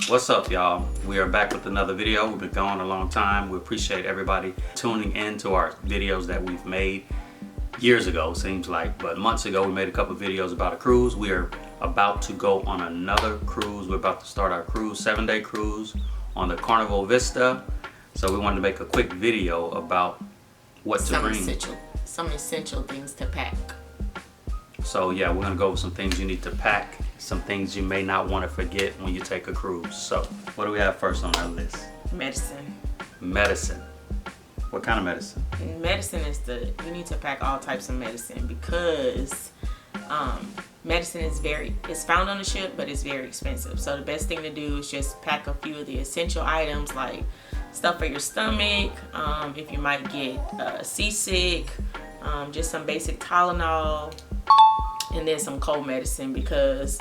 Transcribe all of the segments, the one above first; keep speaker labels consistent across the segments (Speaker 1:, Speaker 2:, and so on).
Speaker 1: What's up, y'all? We are back with another video. We've been gone a long time. We appreciate everybody tuning in to our videos that we've made years ago, seems like, but months ago we made a couple videos about a cruise. We are about to go on another cruise. We're about to start our cruise, 7-day cruise on the Carnival Vista. So we wanted to make a quick video about what to bring.
Speaker 2: Some essential things to pack.
Speaker 1: So yeah, we're gonna go over some things you need to pack, some things you may not want to forget when you take a cruise. So what do we have first on our list?
Speaker 2: Medicine.
Speaker 1: Medicine. What kind of medicine?
Speaker 2: And medicine is you need to pack all types of medicine because medicine is found on the ship, but it's very expensive. So the best thing to do is just pack a few of the essential items like stuff for your stomach, if you might get seasick, just some basic Tylenol, and then some cold medicine, because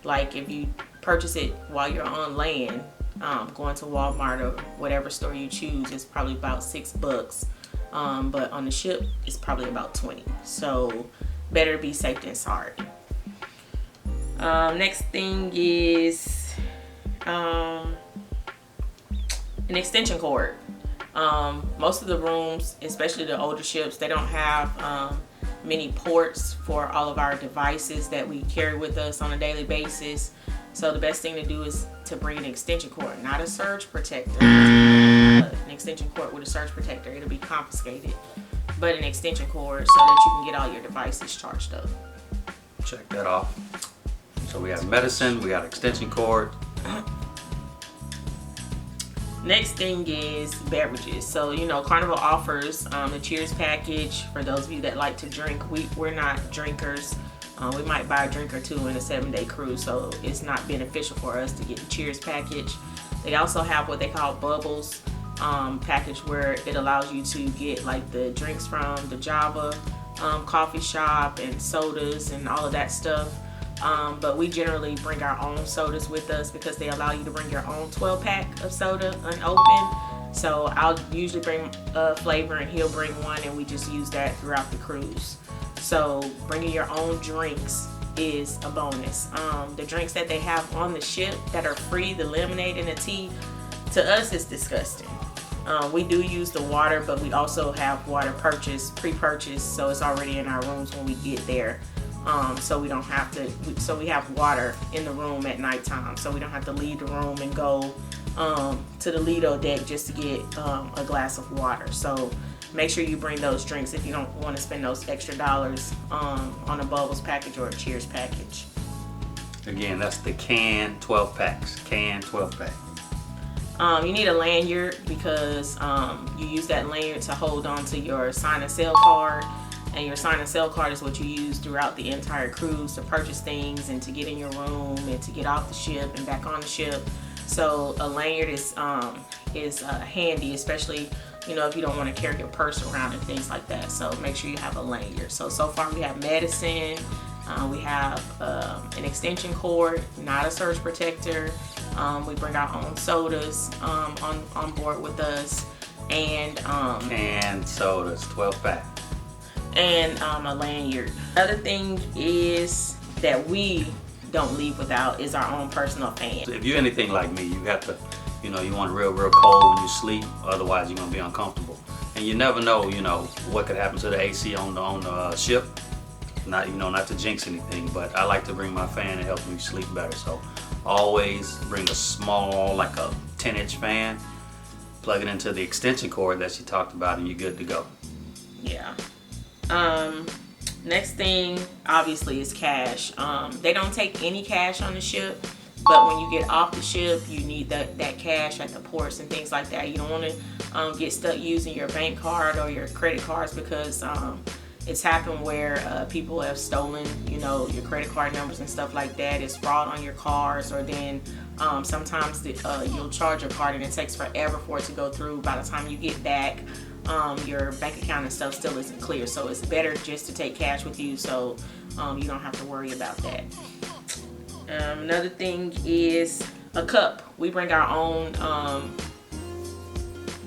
Speaker 2: like if you purchase it while you're on land, going to Walmart or whatever store you choose, it's probably about $6, but on the ship it's probably about 20. So better be safe than sorry. Next thing is an extension cord. Most of the rooms, especially the older ships, they don't have many ports for all of our devices that we carry with us on a daily basis. So the best thing to do is to bring an extension cord, not a surge protector. An extension cord with a surge protector, it'll be confiscated, but an extension cord so that you can get all your devices charged up.
Speaker 1: Check that off. So we have medicine, we got extension cord.
Speaker 2: Next thing is beverages. So, you know, Carnival offers the Cheers package. For those of you that like to drink, we're not drinkers. We might buy a drink or two in a 7-day cruise, so it's not beneficial for us to get the Cheers package. They also have what they call Bubbles package, where it allows you to get like the drinks from the Java coffee shop and sodas and all of that stuff. But we generally bring our own sodas with us because they allow you to bring your own 12-pack of soda unopened. So I'll usually bring a flavor and he'll bring one, and we just use that throughout the cruise. So bringing your own drinks is a bonus. The drinks that they have on the ship that are free, the lemonade and the tea, to us is disgusting. We do use the water, but we also have water pre-purchased, so it's already in our rooms when we get there. So we don't have to, so we have water in the room at nighttime, so we don't have to leave the room and go to the Lido deck just to get a glass of water. So make sure you bring those drinks if you don't want to spend those extra dollars on a Bubbles package or a Cheers package.
Speaker 1: Again, that's the can 12 packs. Can 12 pack.
Speaker 2: You need a lanyard because you use that lanyard to hold on to your sign and sell card. And your sign and sell card is what you use throughout the entire cruise to purchase things and to get in your room and to get off the ship and back on the ship. So a lanyard is handy, especially, you know, if you don't want to carry your purse around and things like that. So make sure you have a lanyard. So far we have medicine, we have an extension cord, not a surge protector. We bring our own sodas on board with us, and
Speaker 1: canned sodas, 12 pack.
Speaker 2: And a lanyard. Other thing is that we don't leave without is our own personal fan.
Speaker 1: So if you're anything like me, you have to, you know, you want real cold when you sleep, otherwise you're gonna be uncomfortable. And you never know, you know, what could happen to the AC on the ship. Not, you know, not to jinx anything, but I like to bring my fan to help me sleep better. So always bring a small, like a 10-inch fan, plug it into the extension cord that she talked about, and you're good to go.
Speaker 2: Yeah. Next thing obviously is cash. They don't take any cash on the ship, but when you get off the ship, you need that cash at the ports and things like that. You don't want to get stuck using your bank card or your credit cards, because it's happened where people have stolen, you know, your credit card numbers and stuff like that. It's fraud on your cards, or then sometimes you'll charge your card and it takes forever for it to go through. By the time you get back, your bank account and stuff still isn't clear. So it's better just to take cash with you, so you don't have to worry about that. Another thing is a cup. We bring our own,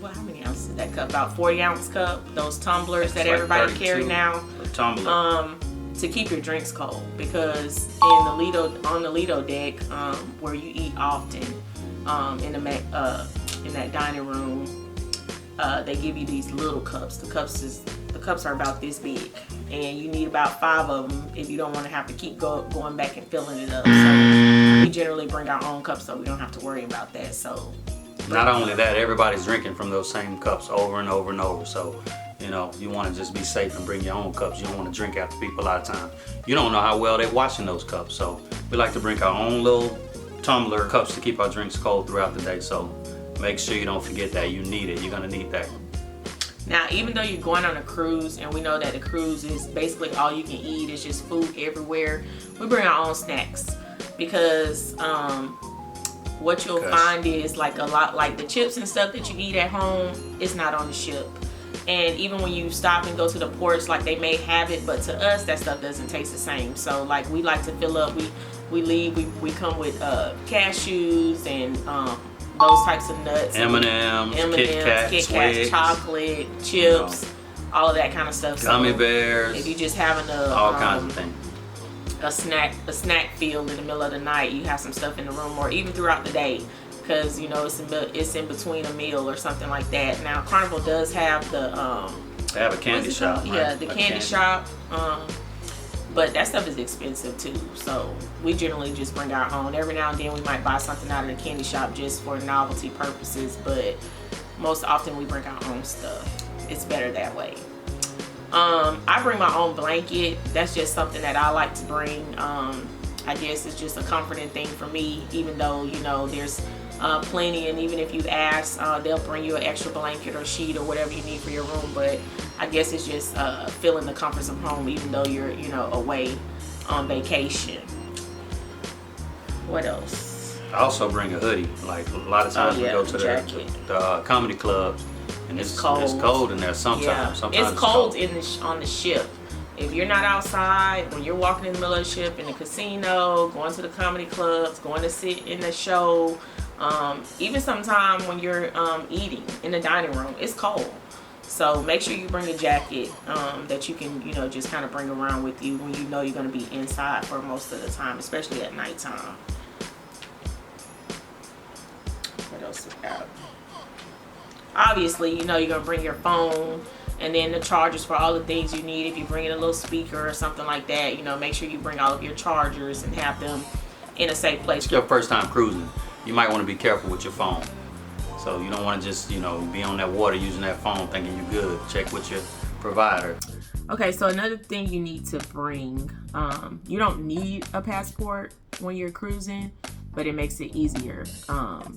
Speaker 2: well, how many ounces is that cup? About 40-ounce cup. Those tumblers that everybody carry now.
Speaker 1: A tumbler.
Speaker 2: to keep your drinks cold, because on the Lido deck, where you eat often, in that dining room, they give you these little cups. The cups are about this big, and you need about 5 of them if you don't want to have to keep going back and filling it up. So we generally bring our own cups, so we don't have to worry about that. So
Speaker 1: not only that, everybody's drinking from those same cups over and over and over. So you know, you want to just be safe and bring your own cups. You don't want to drink after people a lot of times. You don't know how well they're washing those cups. So we like to bring our own little tumbler cups to keep our drinks cold throughout the day. So make sure you don't forget that. You need it. You're going to need that.
Speaker 2: Now, even though you're going on a cruise, and we know that the cruise is basically all you can eat, it's just food everywhere, we bring our own snacks, because what you'll find is like a lot, like the chips and stuff that you eat at home, it's not on the ship. And even when you stop and go to the ports, like they may have it, but to us that stuff doesn't taste the same. So like we like to fill up, we leave, we come with cashews and those types of nuts,
Speaker 1: M&M's, Kit Kats,
Speaker 2: chocolate, chips, all of that kind of stuff.
Speaker 1: Gummy bears.
Speaker 2: If you just having
Speaker 1: all kinds of things.
Speaker 2: A snack field in the middle of the night, you have some stuff in the room, or even throughout the day, because you know it's in between a meal or something like that. Now Carnival does have
Speaker 1: they have a candy shop. Right?
Speaker 2: Yeah, the candy shop. But that stuff is expensive too, so we generally just bring our own. Every now and then we might buy something out of the candy shop just for novelty purposes, but most often we bring our own stuff. It's better that way. I bring my own blanket. That's just something that I like to bring. I guess it's just a comforting thing for me, even though, you know, there's plenty, and even if you ask, they'll bring you an extra blanket or sheet or whatever you need for your room. But I guess it's just feeling the comforts of home, even though you're, you know, away on vacation. What else?
Speaker 1: I also bring a hoodie. Like a lot of times we go to the comedy clubs, and it's cold. It's cold in there sometimes.
Speaker 2: Yeah.
Speaker 1: Sometimes
Speaker 2: it's cold on the ship. If you're not outside, when you're walking in the middle of the ship, in the casino, going to the comedy clubs, going to sit in the show, even sometime when you're eating in the dining room, it's cold. So make sure you bring a jacket that you can, you know, just kind of bring around with you when you know you're going to be inside for most of the time, especially at nighttime. What else we got? Obviously, you know, you're going to bring your phone, and then the chargers for all the things you need. If you bring in a little speaker or something like that, you know, make sure you bring all of your chargers and have them in a safe place.
Speaker 1: It's your first time cruising. You might want to be careful with your phone. So you don't want to just, you know, be on that water using that phone thinking you're good. Check with your provider.
Speaker 2: Okay, so another thing you need to bring, you don't need a passport when you're cruising, but it makes it easier.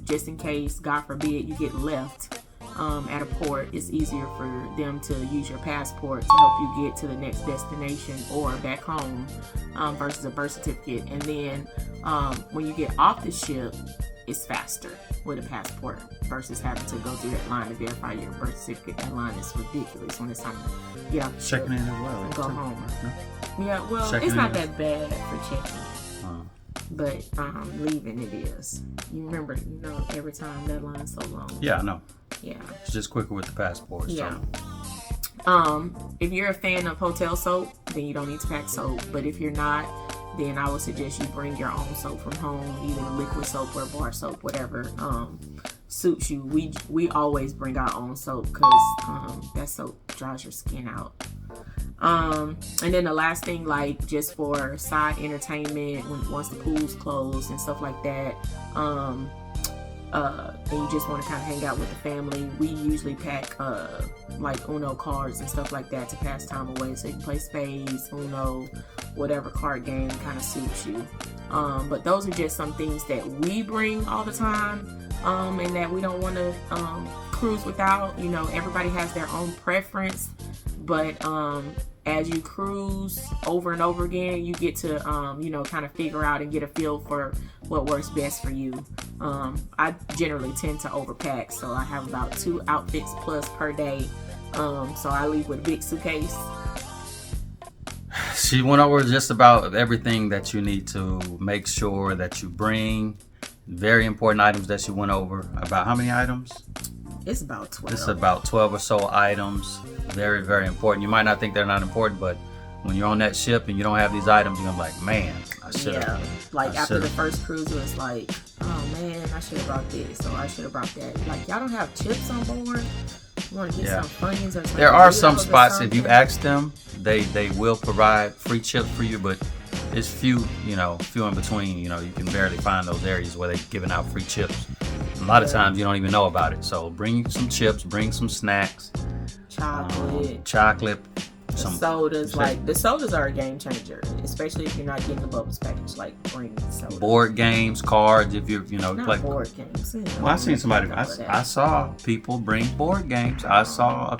Speaker 2: Just in case, God forbid, you get left at a port, it's easier for them to use your passport to help you get to the next destination or back home versus a birth certificate. And then when you get off the ship, it's faster with a passport versus having to go through that line to verify your birth certificate. That line is ridiculous when it's time to get off the ship
Speaker 3: in as well
Speaker 2: and go home.
Speaker 3: No?
Speaker 2: Yeah, well,
Speaker 3: Checking
Speaker 2: it's not
Speaker 3: in.
Speaker 2: that bad for checking. But leaving it is. You remember, you know, every time that line's so long.
Speaker 3: Yeah, I know.
Speaker 2: Yeah.
Speaker 3: It's just quicker with the passport.
Speaker 2: Yeah.
Speaker 3: So.
Speaker 2: If you're a fan of hotel soap, then you don't need to pack soap. But if you're not, then I would suggest you bring your own soap from home, either liquid soap or bar soap, whatever suits you. We always bring our own soap because that soap dries your skin out. And then the last thing, like just for side entertainment, once the pool's closed and stuff like that, and you just want to kind of hang out with the family, we usually pack like Uno cards and stuff like that to pass time away. So you can play spades, Uno, whatever card game kind of suits you. But those are just some things that we bring all the time, and that we don't want to cruise without. You know, everybody has their own preference, but as you cruise over and over again, you get to, you know, kind of figure out and get a feel for what works best for you. I generally tend to overpack, so I have about 2 outfits plus per day. So I leave with a big suitcase.
Speaker 3: She went over just about everything that you need to make sure that you bring. Very important items that she went over. About how many items?
Speaker 2: It's about 12.
Speaker 3: It's about 12 or so items. Very, very important. You might not think they're not important, but when you're on that ship and you don't have these items, you're like, man, I should have.
Speaker 2: Yeah, like
Speaker 3: I
Speaker 2: after the
Speaker 3: should've.
Speaker 2: first cruise, it was like, oh man, I should have brought this, or I should have brought that. Like, y'all don't have chips on board? You want to get
Speaker 3: Yeah.
Speaker 2: some Funyuns or something?
Speaker 3: There are some spots, if you ask them, they will provide free chips for you, but it's few in between. You can barely find those areas where they're giving out free chips. A lot of times you don't even know about it. So bring some chips, bring some snacks, chocolate, some
Speaker 2: sodas. Like, the sodas are a game changer, especially if you're not getting the bubbles package. Like, bring soda.
Speaker 3: board games, cards. If you're
Speaker 2: Not
Speaker 3: like
Speaker 2: board games.
Speaker 3: Well, I seen somebody. I saw people bring board games. I saw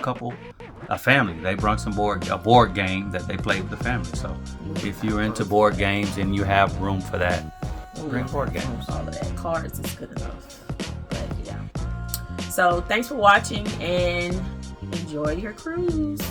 Speaker 3: a family. They brought a board game that they played with the family. So, if you're into board games and you have room for that, bring board games.
Speaker 2: All of that. Cards is good enough. But yeah. So thanks for watching and enjoy your cruise.